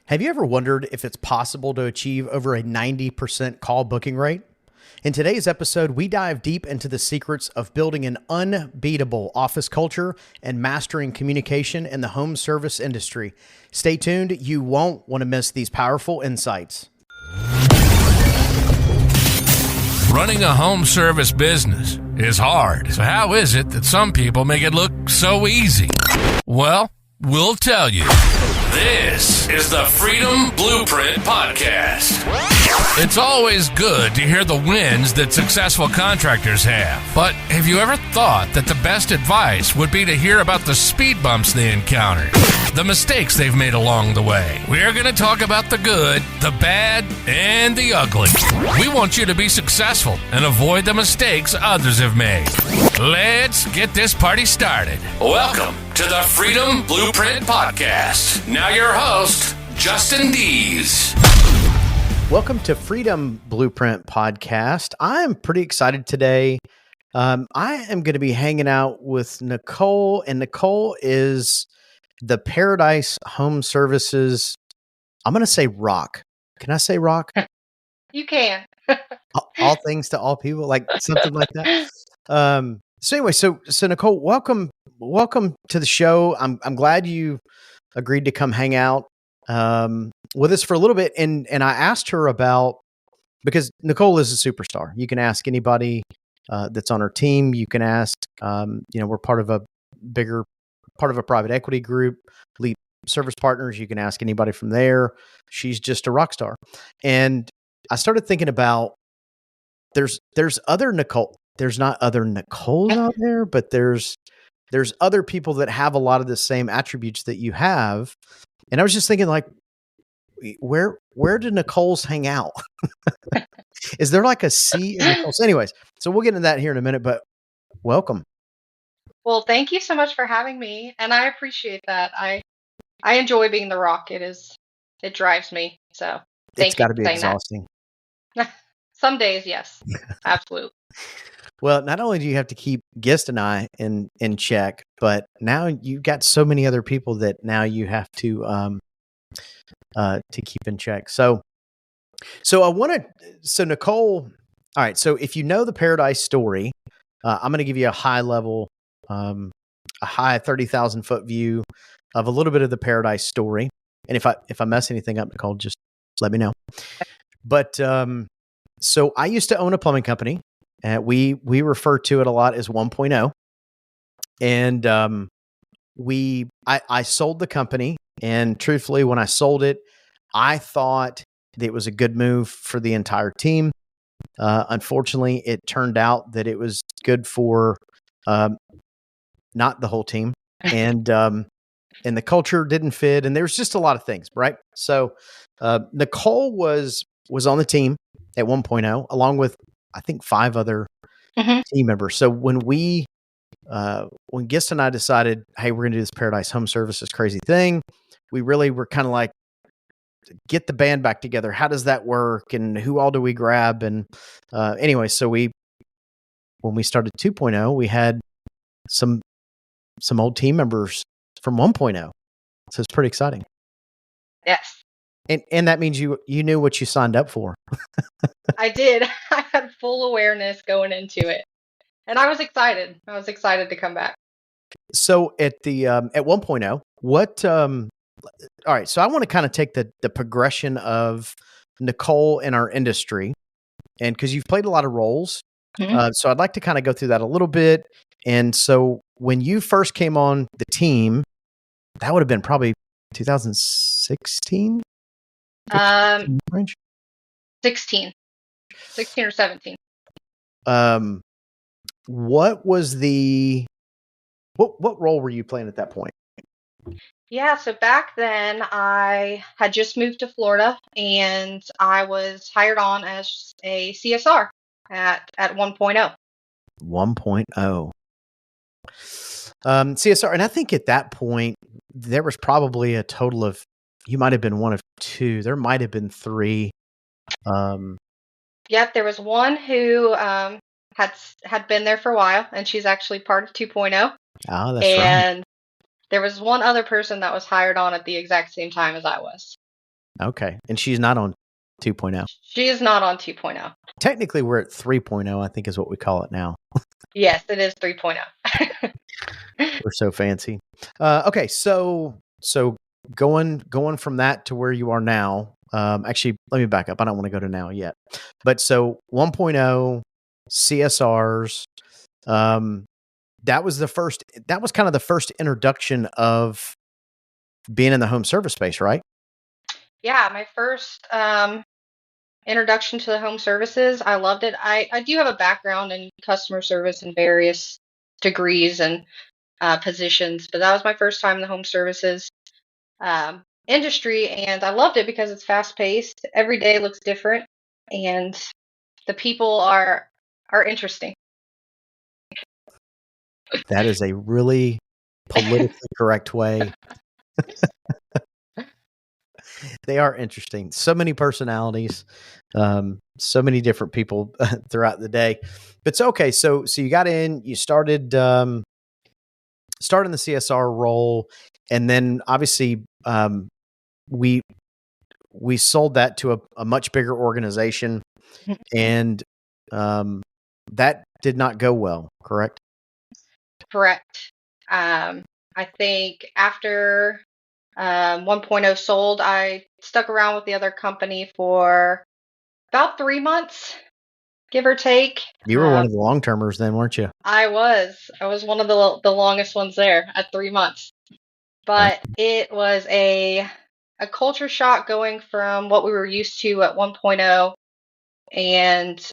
Have you ever wondered if it's possible to achieve over a 90% call booking rate? In today's episode, we dive deep into the secrets of building an unbeatable office culture and mastering communication in the home service industry. Stay tuned. You won't want to miss these powerful insights. Running a home service business is hard. So how is it that some people make it look so easy? Well, we'll tell you. This is the Freedom Blueprint Podcast. It's always good to hear the wins that successful contractors have. But have you ever thought that the best advice would be to hear about the speed bumps they encountered, the mistakes they've made along the way? We're going to talk about the good, the bad, and the ugly. We want you to be successful and avoid the mistakes others have made. Let's get this party started. Welcome to the Freedom Blueprint Podcast. Now your host, Justin Deese. Welcome to Freedom Blueprint Podcast. I'm pretty excited today. I am going to be hanging out with Nicole, and Nicole is the Paradise Home Services. I'm going to say rock. Can I say rock? You can. All things to all people, like something like that. So anyway, so Nicole, welcome to the show. I'm glad you agreed to come hang out with us for a little bit. And I asked her about, because Nicole is a superstar. You can ask anybody that's on her team. You can ask, we're part of a private equity group, Lead Service Partners. You can ask anybody from there. She's just a rock star. And I started thinking about, there's other Nicole. There's not other Nicoles out there, but there's other people that have a lot of the same attributes that you have. And I was just thinking, like, where do Nicoles hang out? Is there like a sea of Nicoles? Anyways, so we'll get into that here in a minute, but welcome. Well, thank you so much for having me. And I appreciate that. I enjoy being the rock. It drives me. So It's got to be exhausting. Some days, yes, absolutely. Well, not only do you have to keep Gist and I in check, but now you've got so many other people that now you have to keep in check. So Nicole, all right. So if you know the Paradise story, I'm going to give you a high level, a high 30,000 foot view of a little bit of the Paradise story. And if I mess anything up, Nicole, just let me know. But so I used to own a plumbing company. We refer to it a lot as 1.0. And I sold the company, and truthfully, when I sold it, I thought that it was a good move for the entire team. Unfortunately, it turned out that it was good for not the whole team, and the culture didn't fit, and there's just a lot of things, right? So Nicole was on the team at 1.0, along with I think 5 other team members. So when Gist and I decided, hey, we're going to do this Paradise Home Services crazy thing, we really were kind of like, get the band back together. How does that work? And who all do we grab? And anyway, so when we started 2.0, we had some old team members from 1.0. So it's pretty exciting. Yes. And that means you knew what you signed up for. I did. I had full awareness going into it. And I was excited. I was excited to come back. So at 1.0, what all right, so I want to kind of take the progression of Nicole in our industry, and because you've played a lot of roles. So I'd like to kind of go through that a little bit. And so when you first came on the team, that would have been probably 2016? 16 or 17. What was what role were you playing at that point? Yeah, so back then I had just moved to Florida, and I was hired on as a CSR at 1.0. 1.0. CSR, and I think at that point there was probably a total of, you might have been one of 2. There might have been 3. Yep, there was one who had been there for a while, and she's actually part of 2.0. Oh, that's and right. There was one other person that was hired on at the exact same time as I was. Okay. And she's not on 2.0. She is not on 2.0. Technically, we're at 3.0, I think is what we call it now. Yes, it is 3.0. We're so fancy. Okay. So going from that to where you are now, actually, let me back up. I don't want to go to now yet. But so 1.0 CSRs, that was kind of the first introduction of being in the home service space, right? Yeah, my first introduction to the home services. I loved it. I do have a background in customer service in various degrees and positions, but that was my first time in the home services industry, and I loved it because it's fast paced. Every day looks different, and the people are interesting. That is a really politically correct way. They are interesting. So many personalities, so many different people throughout the day. But it's okay. So you got in, you started starting the CSR role, and then obviously we sold that to a much bigger organization, and that did not go well. Correct? Correct. I think after 1.0 sold, I stuck around with the other company for about 3 months, give or take. You were one of the long termers then, weren't you? I was one of the longest ones there at 3 months, but it was a culture shock going from what we were used to at 1.0 and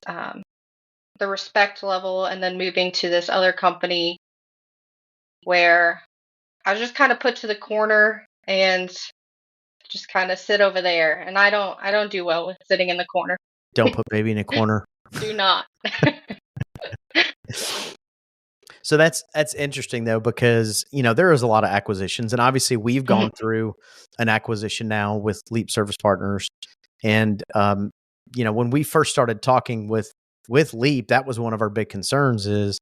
the respect level, and then moving to this other company where I was just kind of put to the corner and just kind of sit over there. And I don't do well with sitting in the corner. Don't put baby in a corner. Do not. So that's interesting though, because there is a lot of acquisitions, and obviously we've gone through an acquisition now with Leap Service Partners, and when we first started talking with Leap, that was one of our big concerns. Is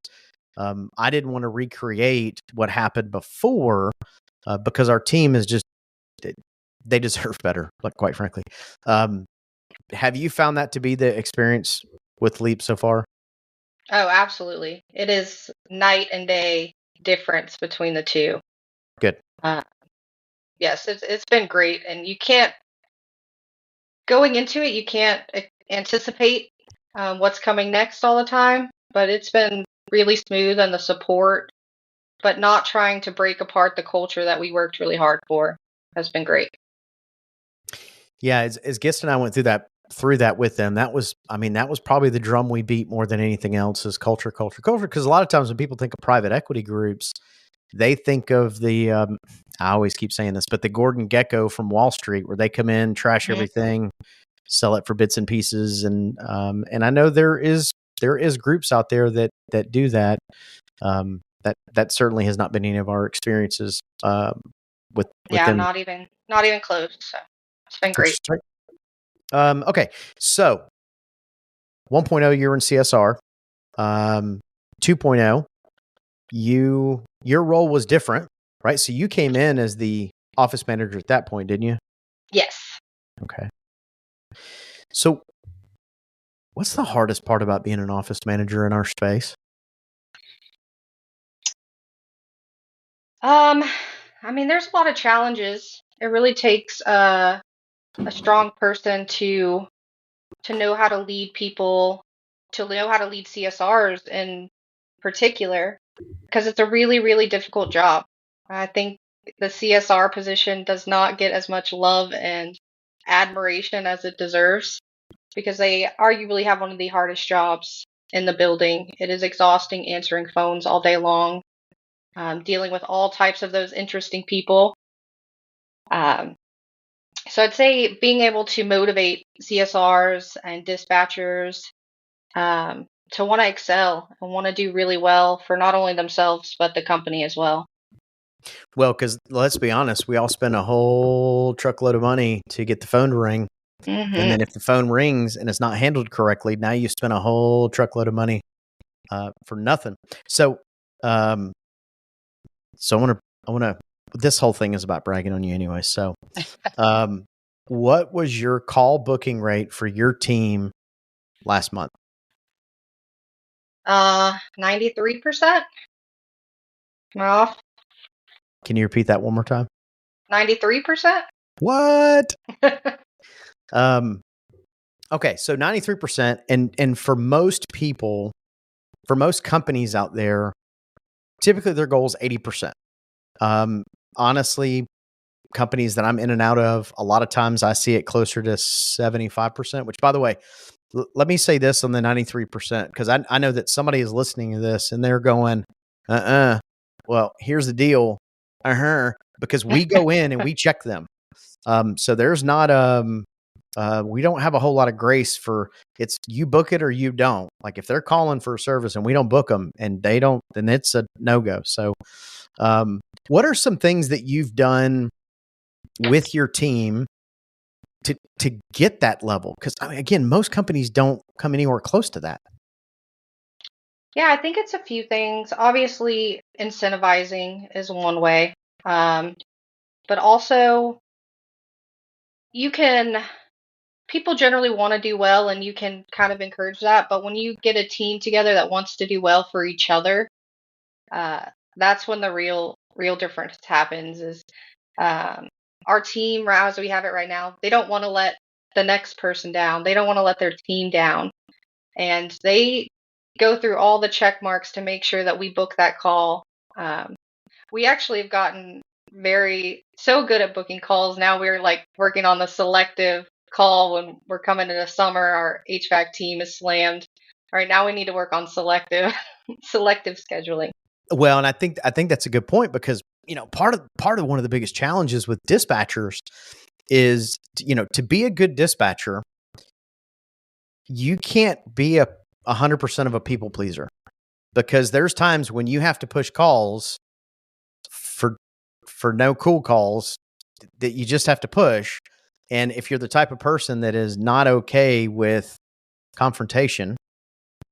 I didn't want to recreate what happened before, because our team is just they deserve better, like, quite frankly. Have you found that to be the experience with Leap so far? Oh, absolutely. It is night and day difference between the two. Good. Yes, it's been great, and you can't going into it. You can't anticipate what's coming next all the time, but it's been really smooth, and the support, but not trying to break apart the culture that we worked really hard for, has been great. Yeah, as Gist and I went through that with them, that was probably the drum we beat more than anything else, is culture. Because a lot of times when people think of private equity groups, they think of the, I always keep saying this, but the Gordon Gekko from Wall Street, where they come in, trash everything, sell it for bits and pieces. And I know there is groups out there that do that. That certainly has not been any of our experiences with them. Not even close. So it's been great. Okay, so 1.0, you're in CSR. 2.0, your role was different, right? So you came in as the office manager at that point, didn't you? Yes. Okay. So what's the hardest part about being an office manager in our space? There's a lot of challenges. It really takes a strong person to know how to lead people, to know how to lead CSRs in particular, because it's a really, really difficult job. I think the CSR position does not get as much love and admiration as it deserves, because they arguably have one of the hardest jobs in the building. It is exhausting answering phones all day long, dealing with all types of those interesting people. So I'd say being able to motivate CSRs and dispatchers to want to excel and want to do really well for not only themselves, but the company as well. Well, because let's be honest, we all spend a whole truckload of money to get the phone to ring. And then if the phone rings and it's not handled correctly, now you spend a whole truckload of money for nothing. So, I want to, this whole thing is about bragging on you anyway. So, what was your call booking rate for your team last month? 93%. Am I off? Can you repeat that one more time? 93%. What? Okay, so 93%, and for most people, for most companies out there, typically their goal is 80%. Honestly, companies that I'm in and out of, a lot of times I see it closer to 75%, which, by the way, let me say this on the 93%, because I know that somebody is listening to this and they're going, well, here's the deal. Because we go in and we check them. So there's not, we don't have a whole lot of grace for it's you book it or you don't. Like if they're calling for a service and we don't book them and they don't, then it's a no-go. So, what are some things that you've done with your team to get that level? Because I mean, again, most companies don't come anywhere close to that. Yeah, I think it's a few things. Obviously, incentivizing is one way. But also people generally want to do well and you can kind of encourage that. But when you get a team together that wants to do well for each other, that's when the real difference happens is our team, as we have it right now, they don't want to let the next person down. They don't want to let their team down. And they go through all the check marks to make sure that we book that call. We actually have gotten so good at booking calls. Now we're like working on the selective call when we're coming into summer. Our HVAC team is slammed. All right, now we need to work on selective scheduling. Well, and I think that's a good point because, part of one of the biggest challenges with dispatchers is, to be a good dispatcher, you can't be 100% of a people pleaser, because there's times when you have to push calls for no cool calls that you just have to push. And if you're the type of person that is not okay with confrontation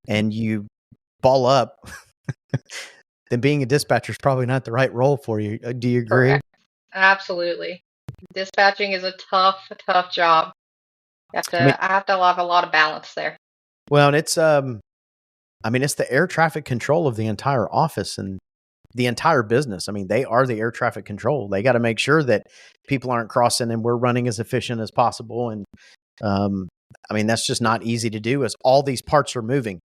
and you ball up, then being a dispatcher is probably not the right role for you. Do you agree? Correct. Absolutely. Dispatching is a tough job. I have to have a lot of balance there. Well, and it's it's the air traffic control of the entire office and the entire business. I mean, they are the air traffic control. They got to make sure that people aren't crossing and we're running as efficient as possible. And that's just not easy to do as all these parts are moving.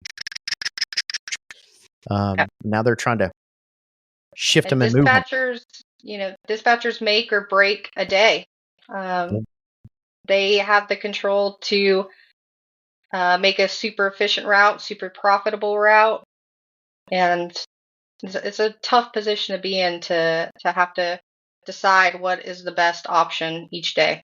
Now they're trying to shift them and move them. Dispatchers make or break a day. They have the control to make a super efficient route, super profitable route. And it's a tough position to be in to have to decide what is the best option each day.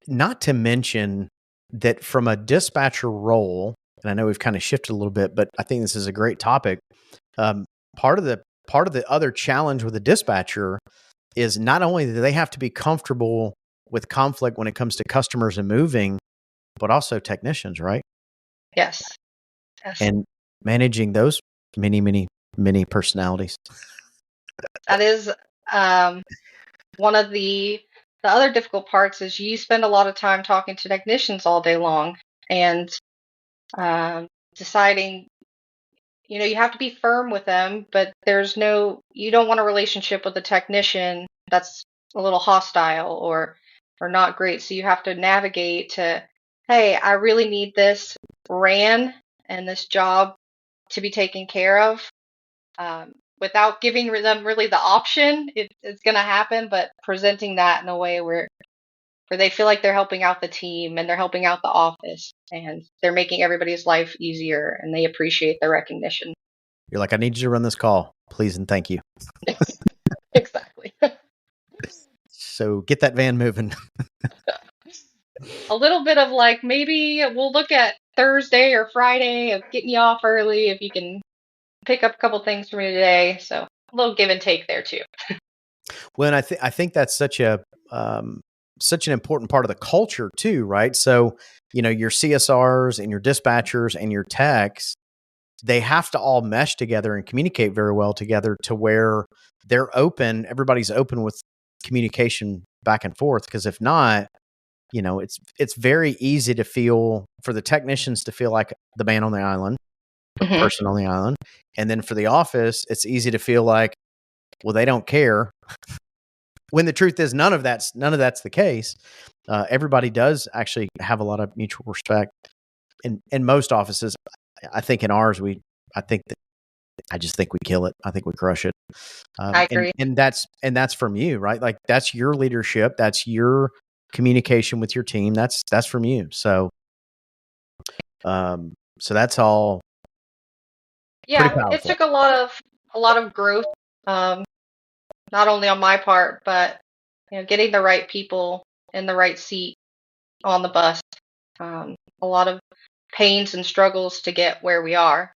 Not to mention that from a dispatcher role, and I know we've kind of shifted a little bit, but I think this is a great topic. Part of the other challenge with a dispatcher is not only do they have to be comfortable with conflict when it comes to customers and moving, but also technicians, right? Yes. And managing those many personalities. That is one of the other difficult parts is you spend a lot of time talking to technicians all day long and deciding, you have to be firm with them, but you don't want a relationship with a technician that's a little hostile or not great. So you have to navigate to, hey, I really need this ran and this job to be taken care of. Without giving them really the option, it's going to happen, but presenting that in a way where they feel like they're helping out the team and they're helping out the office and they're making everybody's life easier and they appreciate the recognition. You're like, I need you to run this call, please and thank you. Exactly. So get that van moving. A little bit of like, maybe we'll look at Thursday or Friday of getting you off early if you can pick up a couple things for me today. So a little give and take there too. Well, and I think that's such an important part of the culture too, right? So, your CSRs and your dispatchers and your techs, they have to all mesh together and communicate very well together to where they're open. Everybody's open with communication back and forth. Because if not, it's very easy to feel, for the technicians to feel like the man on the island, person on the island. And then for the office, it's easy to feel like, well, they don't care. When the truth is none of that's the case. Everybody does actually have a lot of mutual respect in most offices. I think in ours, I just think we kill it. I think we crush it. I agree. And that's from you, right? Like that's your leadership. That's your communication with your team. That's from you. So that's all. Yeah, it took a lot of growth, not only on my part, but getting the right people in the right seat on the bus. A lot of pains and struggles to get where we are.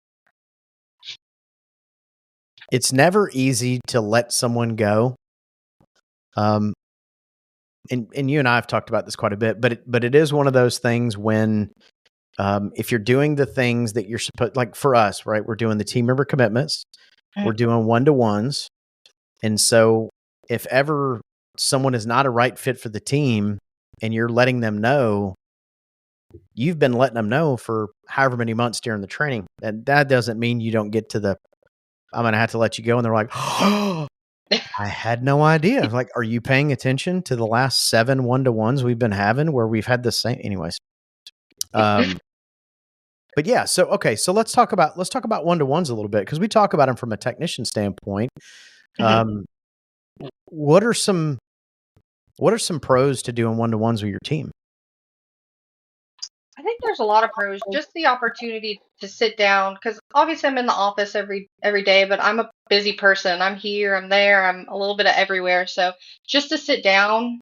It's never easy to let someone go. And you and I have talked about this quite a bit, but it is one of those things when, if you're doing the things that you're supposed, like for us, right? We're doing the team member commitments, we're doing one-to-ones. And so if ever someone is not a right fit for the team and you're letting them know, you've been letting them know for however many months during the training. And that doesn't mean you don't get to I'm going to have to let you go. And they're like, oh, I had no idea. I was like, are you paying attention to the last 7 one-to-ones we've been having where we've had the same, anyways. But yeah, so let's talk about one-to-ones a little bit, because we talk about them from a technician standpoint. What are some pros to doing one-to-ones with your team? I think there's a lot of pros. Just the opportunity to sit down, because obviously I'm in the office every day, but I'm a busy person. I'm here, I'm there, I'm a little bit of everywhere. So just to sit down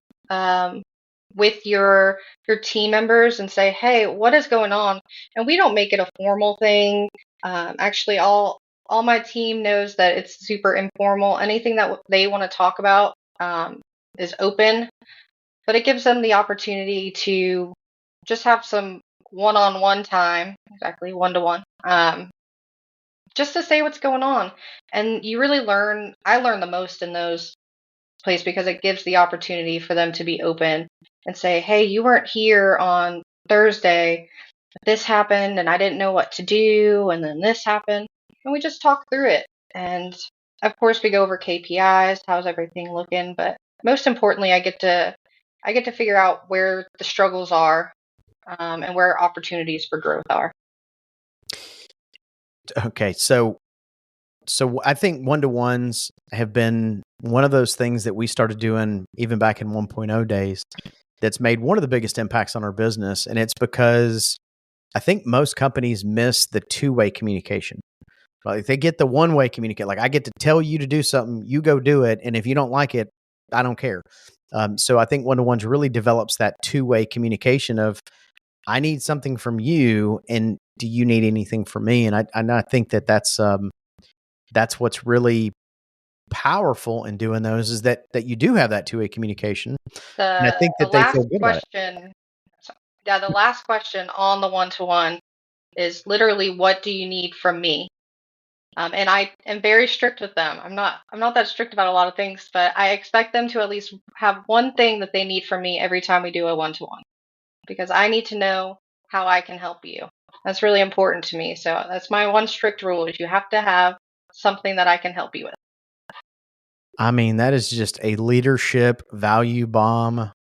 with your team members and say, hey, what is going on? And we don't make it a formal thing. Actually, all my team knows that it's super informal. Anything that they want to talk about is open, but it gives them the opportunity to just have some one-on-one time, exactly one-to-one, just to say what's going on. And you really I learn the most in those places, because it gives the opportunity for them to be open and say, hey, you weren't here on Thursday, this happened and I didn't know what to do, and then this happened, and we just talk through it. And of course we go over KPIs, how's everything looking, but most importantly, I get to figure out where the struggles are, and where opportunities for growth are. Okay, so I think one-to-ones have been one of those things that we started doing even back in 1.0 days that's made one of the biggest impacts on our business. And it's because I think most companies miss the two-way communication. Like they get the one-way communicate, like I get to tell you to do something, you go do it, and if you don't like it, I don't care. So I think one-to-ones really develops that two-way communication of, I need something from you, and do you need anything from me? And I think that's what's really powerful in doing those, is that you do have that two-way communication. And I think that they feel good about it. Yeah, the last question on the one-to-one is literally, what do you need from me? And I am very strict with them. I'm not that strict about a lot of things, but I expect them to at least have one thing that they need from me every time we do a one-to-one, because I need to know how I can help you. That's really important to me. So that's my one strict rule, is you have to have something that I can help you with. I mean, that is just a leadership value bomb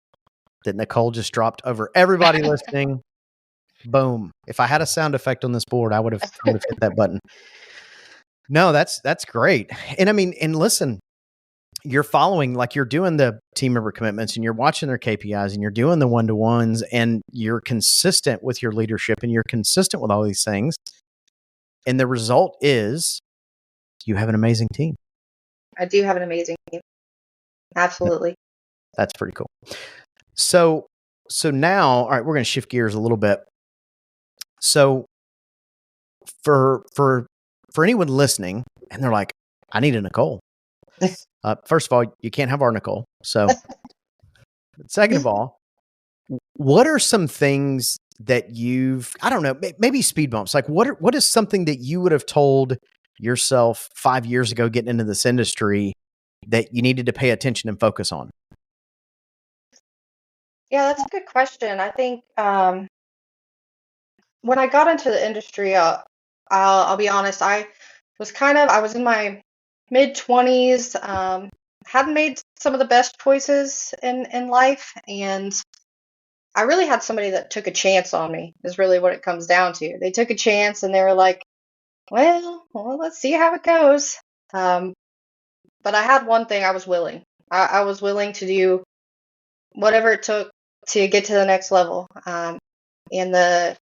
that Nicole just dropped over everybody listening. Boom. If I had a sound effect on this board, I would have hit that button. No, that's great. And I mean, and listen, you're following, like you're doing the team member commitments and you're watching their KPIs and you're doing the one-to-ones and you're consistent with your leadership and you're consistent with all these things. And the result is you have an amazing team. I do have an amazing team. Absolutely. That's pretty cool. So now, all right, we're going to shift gears a little bit. So for anyone listening and they're like, I need a Nicole. First of all, you can't have our Nicole. So second of all, what are some things that I don't know, maybe speed bumps. Like what is something that you would have told yourself 5 years ago getting into this industry that you needed to pay attention and focus on? Yeah, that's a good question. I think when I got into the industry, I'll be honest, I was in my mid 20s, hadn't made some of the best choices in life, and I really had somebody that took a chance on me, is really what it comes down to. They took a chance and they were like, well, let's see how it goes. Um, but I had one thing: I was willing. I was willing to do whatever it took to get to the next level. And the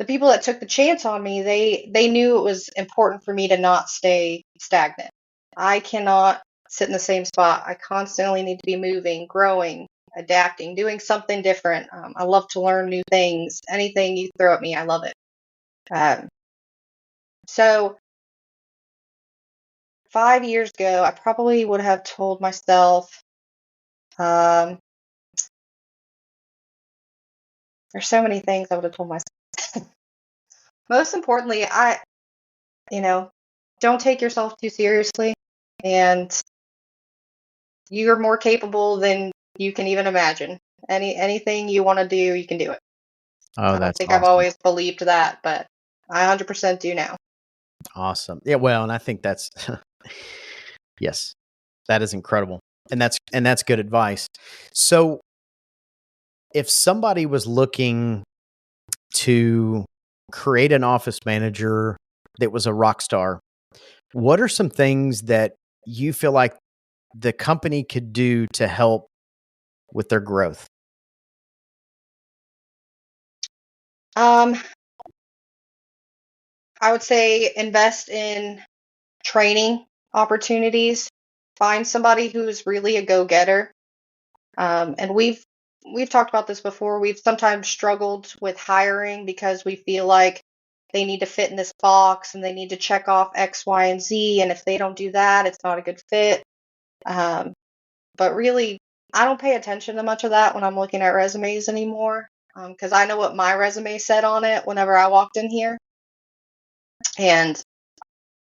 people that took the chance on me, they knew it was important for me to not stay stagnant. I cannot sit in the same spot. I constantly need to be moving, growing, adapting, doing something different. I love to learn new things. Anything you throw at me, I love it. Um, so 5 years ago, I probably would have told myself, um, there's so many things I would have told myself. Most importantly, you know, don't take yourself too seriously, and you're more capable than you can even imagine. Anything you want to do, you can do it. Oh, I don't that's think I've awesome. always believed that, but I 100% do now. Awesome. Yeah, well, and I think that's yes, that is incredible. And that's good advice. So, if somebody was looking to create an office manager that was a rock star, what are some things that you feel like the company could do to help with their growth? Um, I would say invest in training opportunities. Find somebody who's really a go-getter. And we've talked about this before. We've sometimes struggled with hiring because we feel like they need to fit in this box and they need to check off X, Y, and Z. And if they don't do that, it's not a good fit. Um, but really, I don't pay attention to much of that when I'm looking at resumes anymore, because I know what my resume said on it whenever I walked in here. And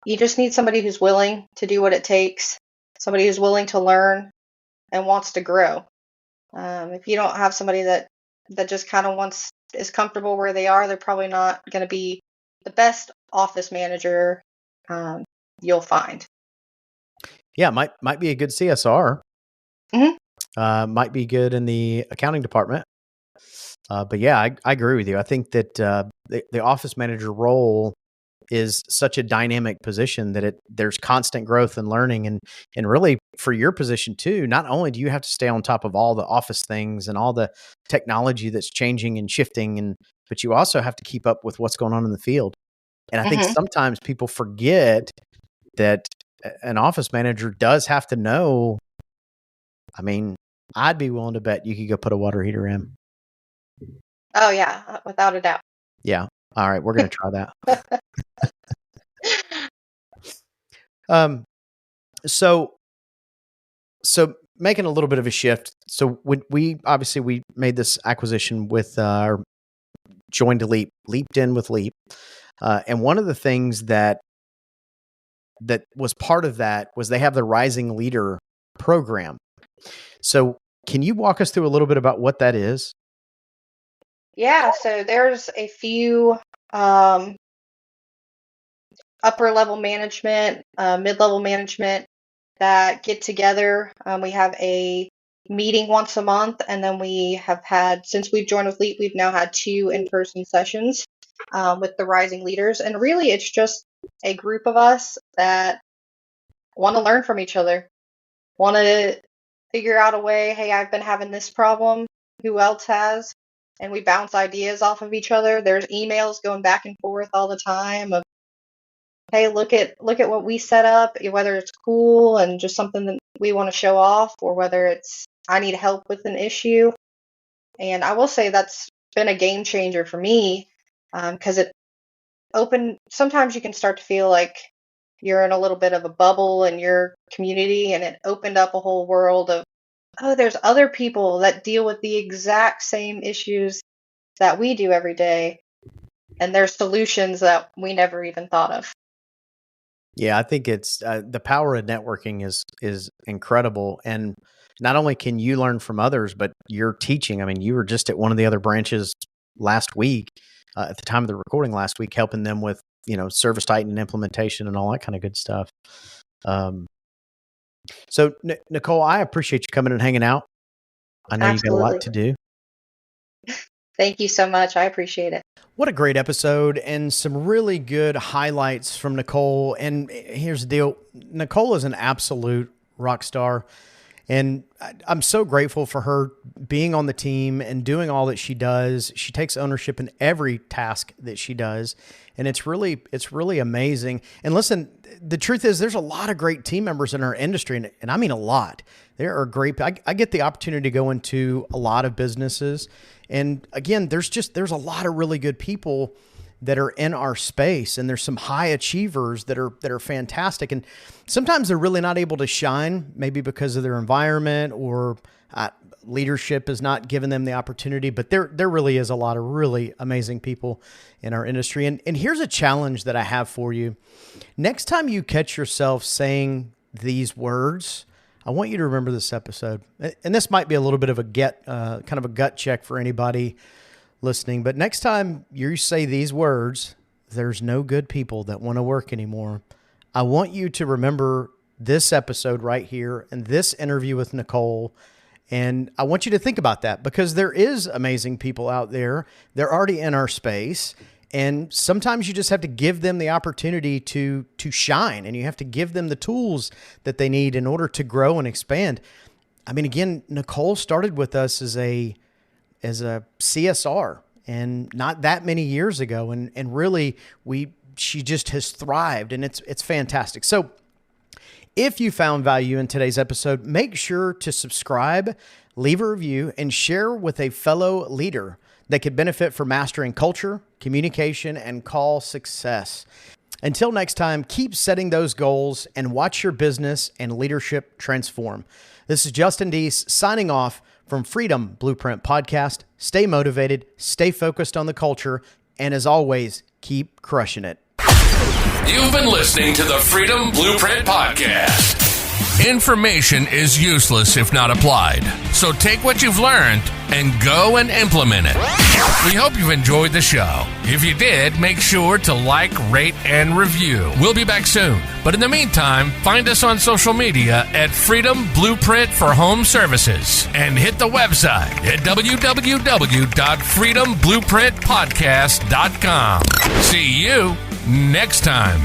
you just need somebody who's willing to do what it takes, somebody who's willing to learn and wants to grow. If you don't have somebody that just kind of is comfortable where they are, they're probably not going to be the best office manager um, you'll find. Yeah, might be a good CSR. Hmm. Might be good in the accounting department. But yeah, I agree with you. I think that the office manager role is such a dynamic position that there's constant growth and learning, and really for your position too. Not only do you have to stay on top of all the office things and all the technology that's changing and shifting, but you also have to keep up with what's going on in the field. And I think Hmm. sometimes people forget that an office manager does have to know. I mean, I'd be willing to bet you could go put a water heater in. Oh yeah, without a doubt. Yeah. All right, we're gonna try that. Um, so making a little bit of a shift. So when we obviously we made this acquisition with or joined leaped in with Leap, and one of the things that was part of that was they have the Rising Leader program. So can you walk us through a little bit about what that is? Yeah, so there's a few um, upper level management, mid level management that get together. We have a meeting once a month, and then we have had, since we've joined with Leap, we've now had 2 in-person sessions with the Rising Leaders. And really, it's just a group of us that want to learn from each other, want to figure out a way. Hey, I've been having this problem. Who else has? And we bounce ideas off of each other. There's emails going back and forth all the time of, hey, look at what we set up, whether it's cool and just something that we want to show off, or whether it's I need help with an issue. And I will say that's been a game changer for me, because it opened. Sometimes you can start to feel like you're in a little bit of a bubble in your community, and it opened up a whole world of, oh, there's other people that deal with the exact same issues that we do every day, and there's solutions that we never even thought of. Yeah, I think it's the power of networking is incredible, and not only can you learn from others, but you're teaching. I mean, you were just at one of the other branches last week, at the time of the recording last week, helping them with Service Titan implementation and all that kind of good stuff. So Nicole, I appreciate you coming and hanging out. I know you got a Absolutely. lot to do. Thank you so much. I appreciate it. What a great episode, and some really good highlights from Nicole. And here's the deal. Nicole is an absolute rock star. And I'm so grateful for her being on the team and doing all that she does. She takes ownership in every task that she does. And it's really amazing. And listen, the truth is there's a lot of great team members in our industry. And I mean a lot. There are great, I get the opportunity to go into a lot of businesses. And again, there's a lot of really good people that are in our space, and there's some high achievers that are fantastic. And sometimes they're really not able to shine, maybe because of their environment or leadership is not giving them the opportunity. But there really is a lot of really amazing people in our industry. And here's a challenge that I have for you. Next time you catch yourself saying these words, I want you to remember this episode. And this might be a little bit of a kind of a gut check for anybody listening. But next time you say these words, there's no good people that want to work anymore. I want you to remember this episode right here and this interview with Nicole. And I want you to think about that, because there is amazing people out there. They're already in our space. And sometimes you just have to give them the opportunity to shine, and you have to give them the tools that they need in order to grow and expand. I mean, again, Nicole started with us as a CSR, and not that many years ago. And really she just has thrived, and it's fantastic. So if you found value in today's episode, make sure to subscribe, leave a review, and share with a fellow leader that could benefit from mastering culture, communication, and call success. Until next time, keep setting those goals and watch your business and leadership transform. This is Justin Deese signing off from Freedom Blueprint Podcast. Stay motivated, stay focused on the culture, and as always, keep crushing it. You've been listening to the Freedom Blueprint Podcast. Information is useless if not applied. So take what you've learned and go and implement it. We hope you've enjoyed the show. If you did, make sure to like, rate, and review. We'll be back soon. But in the meantime, find us on social media at Freedom Blueprint for Home Services and hit the website at www.freedomblueprintpodcast.com. See you next time.